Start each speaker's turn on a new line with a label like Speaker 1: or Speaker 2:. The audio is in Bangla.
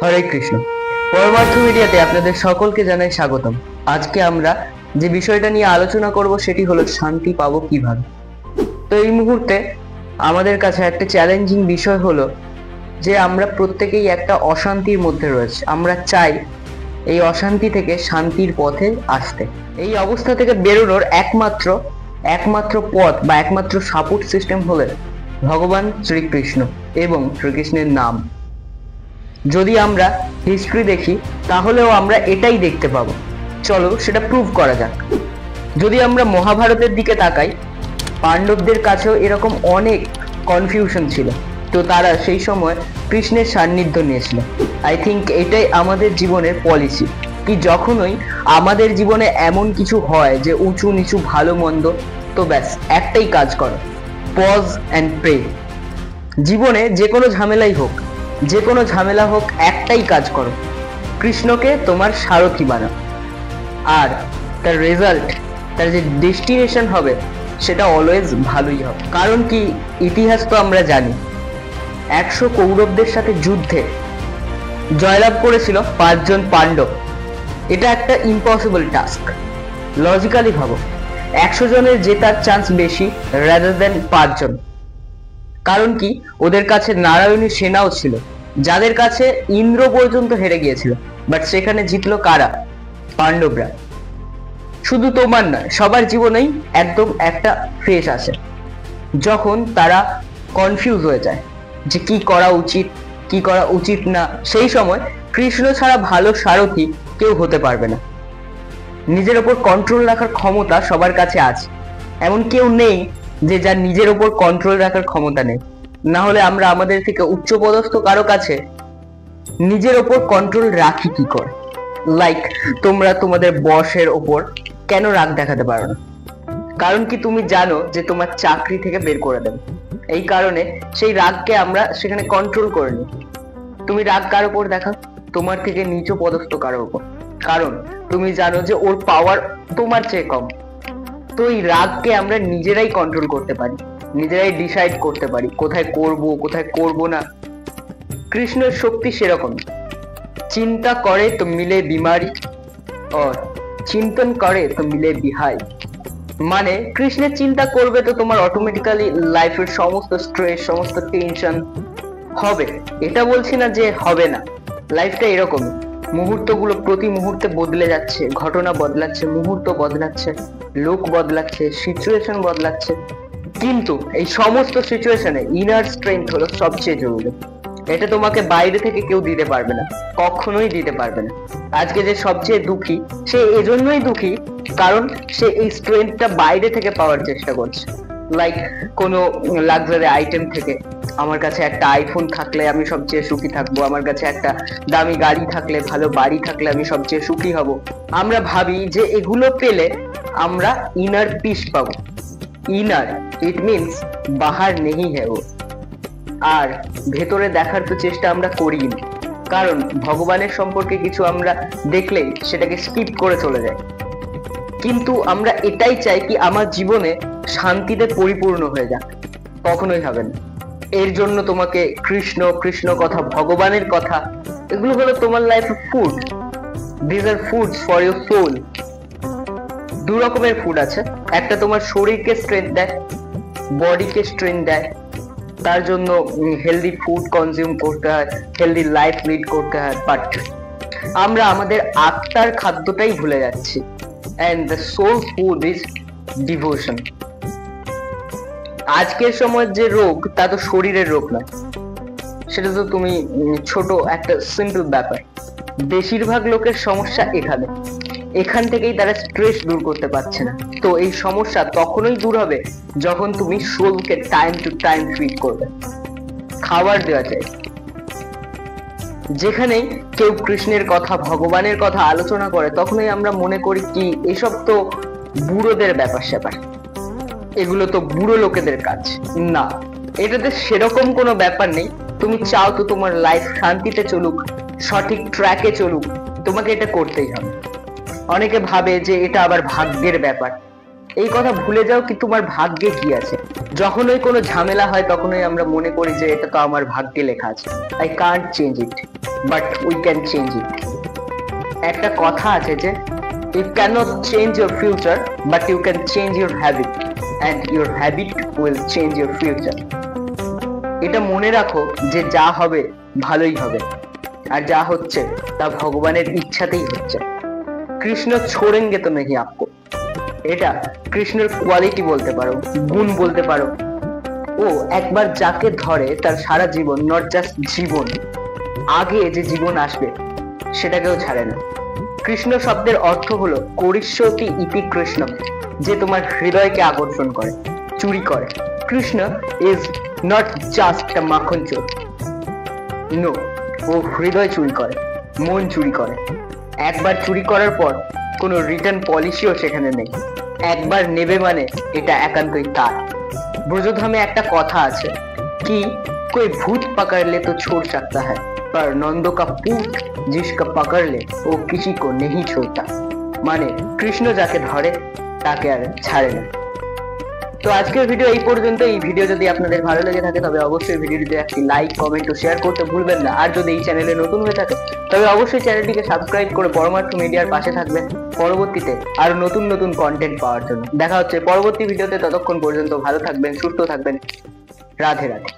Speaker 1: হরে কৃষ্ণ। পরমার্থ মিডিয়াতে আপনাদের সকলকে জানাই স্বাগতম। আজকে আমরা যে বিষয়টা নিয়ে আলোচনা করব সেটি হলো শান্তি পাবো কিভাবে। তো এই মুহূর্তে আমাদের কাছে একটা চ্যালেঞ্জিং বিষয় হলো যে আমরা প্রত্যেকেই একটা অশান্তির মধ্যে রয়েছে। আমরা চাই এই অশান্তি থেকে শান্তির পথে আসতে। এই অবস্থা থেকে বেরোনোর একমাত্র পথ বা একমাত্র সাপোর্ট সিস্টেম হলো ভগবান শ্রীকৃষ্ণ এবং শ্রীকৃষ্ণের নাম। যদি আমরা হিস্ট্রি দেখি তাহলেও আমরা এটাই দেখতে পাবো। চলো সেটা প্রুভ করা যাক। যদি আমরা মহাভারতের দিকে তাকাই, পাণ্ডবদের কাছেও এরকম অনেক কনফিউশন ছিল, তো তারা সেই সময় কৃষ্ণের সান্নিধ্য নিয়েছিল। আই থিঙ্ক এটাই আমাদের জীবনের পলিসি, কি যখনই আমাদের জীবনে এমন কিছু হয় যে উঁচু নিচু ভালো মন্দ, তো ব্যাস একটাই কাজ করো, পজ অ্যান্ড প্রে। জীবনে যে কোনো ঝামেলা হোক একটাই কাজ করো, কৃষ্ণকে তোমার সারথি বানাও। আর তার রেজাল্ট, তার যে ডেস্টিনেশন হবে সেটা অলওয়েজ ভালোই হবে। কারণ কি, ইতিহাস তো আমরা জানি 100 কৌরবদের সাথে যুদ্ধে জয়লাভ করেছিল 5 জন পাণ্ডব। এটা একটা ইম্পসিবল টাস্ক। লজিক্যালি ভাবো, 100 জনের জেতার চান্স বেশি রাদার দেন 5 জন। কারণ কি, ওদের কাছে নারায়ণী সেনাও ছিল, যাদের কাছে ইন্দ্র পর্যন্ত হেরে গিয়েছিল, বাট সেখানে জিতলো কারা? পাণ্ডবরা। শুধু তোমার নয়, সবার জীবনেই একদম একটা ফেজ আসে যখন তারা কনফিউজ হয়ে যায় যে কি করা উচিত না। সেই সময় কৃষ্ণ ছাড়া ভালো সারথি কেউ হতে পারবে না। নিজের ওপর কন্ট্রোল রাখার ক্ষমতা সবার কাছে আছে, এমন কেউ নেই যে যার নিজের ওপর কন্ট্রোল রাখার ক্ষমতা নেই। না হলে আমরা আমাদের থেকে উচ্চপদস্থ কারো কাছে নিজের ওপর কন্ট্রোল রাখি কি করে? লাইক, তোমরা তোমাদের বসের ওপর কেন রাগ দেখাতে পারো না? কারণ কি, তুমি জানো যে তোমার চাকরি থেকে বের করে দেবে। এই কারণে সেই রাগকে আমরা সেখানে কন্ট্রোল করে নিই। তুমি রাগ কার ওপর দেখাও? তোমার থেকে নিচু পদস্থ কারো ওপর, কারণ তুমি জানো যে ওর পাওয়ার তোমার চেয়ে কম। তো এই রাগকে আমরা নিজেরাই কন্ট্রোল করতে পারি, নিজেরাই ডিসাইড করতে পারি কোথায় করব না। কৃষ্ণের শক্তি সেরকম, চিন্তা করে তো মিলে বিমারি, और চিন্তন করে তো মিলে বিহাই। মানে কৃষ্ণের চিন্তা করবে তো তোমার অটোমেটিক্যালি লাইফের সমস্ত স্ট্রেস, সমস্ত টেনশন হবে। এটা বলছি না যে হবে না, লাইফটা এরকম, মুহূর্তগুলো প্রতি মুহূর্তে বদলে যাচ্ছে, ঘটনা বদলাচ্ছে, মুহূর্ত বদলাচ্ছে, লোক বদলাচ্ছে, সিচুয়েশন বদলাচ্ছে। কিন্তু এই সমস্ত সিচুয়েশনে ইনার স্ট্রেংথ হলো সবচেয়ে জরুরি। এটা তোমাকে বাইরে থেকে কেউ দিতে পারবে না, কখনোই দিতে পারবে না। আজকে যে সবচেয়ে দুঃখী, সে এজন্যই দুঃখী কারণ সে এই স্ট্রেংথটা বাইরে থেকে পাওয়ার চেষ্টা করছে। লাইক কোনো লাক্সারি আইটেম থেকে, আমার কাছে একটা আইফোন থাকলে আমি সবচেয়ে সুখী থাকবো, আমার কাছে একটা দামি গাড়ি থাকলে, ভালো বাড়ি থাকলে আমি সবচেয়ে সুখী হব। আমরা ভাবি যে এগুলো পেলে আমরা ইনার পিস পাবো। ইনার, ইট মিনস বাহার নেই হ্যাঁ ও। আর ভেতরে দেখার তো চেষ্টা আমরা করি না, কারণ ভগবানের সম্পর্কে কিছু আমরা দেখলেই সেটাকে স্কিপ করে চলে যায়। কিন্তু আমরা এটাই চাই কি আমার জীবনে শান্তিতে পরিপূর্ণ হয়ে যাক, কখনোই হবে না। এর জন্য তোমাকে কৃষ্ণ কথা, ভগবানের কথা, এগুলো হলো তোমার লাইফে food. This are foods for your soul. দু রকমের ফুড আছে, একটা তোমার শরীরকে স্ট্রেংথ দেয়, বডিকে স্ট্রেংথ দেয়। তার জন্য হেলদি ফুড কনজিউম করতে হয়, হেলদি লাইফ লিড করতে হয়। বাট আমরা আমাদের আত্মার খাদ্যটাই ভুলে যাচ্ছি। And the soul food is devotion. আজকের সময় যে রোগ, তা তো শরীরের রোগ নয়, সেটা তো তুমি ছোট একটা সিম্পল ব্যাপার। বেশিরভাগ লোকের সমস্যা এখান থেকেই তারা স্ট্রেস দূর করতে পারছে না। তো এই সমস্যা তখনই দূর হবে যখন তুমি সোলকে টাইম টু টাইম ফিড করবে, খাবার দেওয়া যায়। যেখানেই কেউ কৃষ্ণের কথা, ভগবানের কথা আলোচনা করে, তখনই আমরা মনে করি কি এসব তো বুড়োদের ব্যাপার স্যাপার, এগুলো তো বুড়ো লোকেদের কাজ। না, এটাতে সেরকম কোনো ব্যাপার নেই। তুমি চাও তো তোমার লাইফ শান্তিতে চলুক, সঠিক ট্র্যাকে চলুক, তোমাকে এটা করতেই হবে। অনেকে ভাবে যে এটা আবার ভাগ্যের ব্যাপার, এই কথা ভুলে যাও কি তোমার ভাগ্যে কি আছে। যখনই কোনো ঝামেলা হয় তখনই আমরা মনে করি যে এটা তো আমার ভাগ্যে লেখা আছে, I can't change it but we can change it. একটা কথা আছে যে you cannot change your future but you can change your habit and your habit will change your future। এটা মনে রাখো যে যা হবে ভালোই হবে, আর যা হচ্ছে তা ভগবানের ইচ্ছাতেই হচ্ছে। কৃষ্ণ छोड़ेंगे तो नहीं आपको, এটা কৃষ্ণের কোয়ালিটি বলতে পারো, গুণ বলতে পারো। ও একবার যাকে ধরে তার সারা জীবন, নট জাস্ট জীবন, আগে যে জীবন আসবে সেটাকেও ছাড়ে না। কৃষ্ণ শব্দের অর্থ হলো করিষ্যতি ইতি কৃষ্ণম, যে তোমার হৃদয়কে আকর্ষণ করে, চুরি করে। কৃষ্ণ ইজ নট জাস্ট আ মাখন চোর, নো, ও হৃদয় চুরি করে, মন চুরি করে। একবার চুরি করার পর কোনো রিটার্ন পলিসিও সেখানে নেই, একবার নেবে মানে এটা একান্তই তার। ব্রজধামে একটা কথা আছে কি, कोई भूत पकड़ ले तो छोड़ सकता है पर नंदो का पूत जिसका पकड़ ले वो किसी को नहीं छोड़ता। মানে কৃষ্ণ যাকে ধরে তাকে আর ছাড়ে না। তো আজকের ভিডিও এই পর্যন্ত। এই ভিডিও যদি আপনাদের ভালো লেগে থাকে তবে অবশ্যই ভিডিওটিতে একটি লাইক, কমেন্ট ও শেয়ার করতে ভুলবেন না। আর যদি এই চ্যানেলে নতুন হয়ে থাকে তবে অবশ্যই চ্যানেলটিকে সাবস্ক্রাইব করে পরমার্থ মিডিয়ার পাশে থাকবেন পরবর্তীতে আরো নতুন নতুন কন্টেন্ট পাওয়ার জন্য। দেখা হচ্ছে পরবর্তী ভিডিওতে, ততক্ষণ পর্যন্ত ভালো থাকবেন, সুস্থ থাকবেন। রাধে রাধে।